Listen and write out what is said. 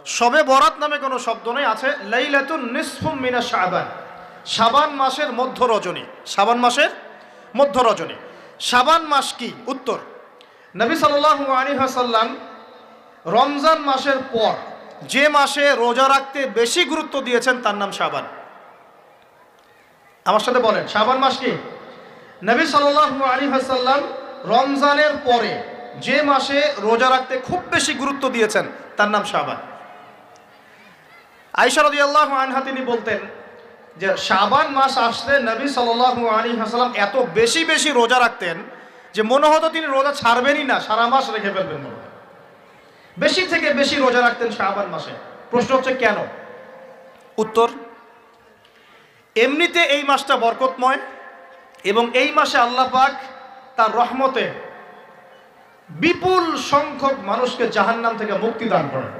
শবে বরাত নামে কোনো শব্দ নেই, আছে লাইলাতুন নিসফুম মিনা শাবান, শাবান মাসের মধ্য রজনী। শাবান মাসের মধ্য রজনী। শাবান মাস কি? উত্তর, নবী সাল্লাল্লাহু আলাইহি ওয়াসাল্লাম রমজান মাসের পর যে মাসে রোজা রাখতে বেশি গুরুত্ব দিয়েছেন তার নাম শাবান। আমার সাথে বলেন, শাবান মাস কি? নবী সাল্লাল্লাহু আলাইহি ওয়াসাল্লাম রমজানের পরে যে মাসে রোজা রাখতে খুব বেশি গুরুত্ব দিয়েছেন তার নাম শাবান। আয়েশা রাদিয়াল্লাহু আনহা তিনি বলতেন যে শাবান মাস আসলে নবী সাল্লাল্লাহু আলাইহি ওয়াসাল্লাম এত বেশি বেশি রোজা রাখতেন যে মনে হতো তিনি রোজা ছাড়বেনই না, সারা মাস রেখে ফেলবেন। বেশি থেকে বেশি রোজা রাখতেন শাবান মাসে। প্রশ্ন হচ্ছে কেন? উত্তর, এমনিতে এই মাসটা বরকতময় এবং এই মাসে আল্লাহ পাক তার রহমতে বিপুল সংখ্যক মানুষকে জাহান্নাম থেকে মুক্তি দান করেন।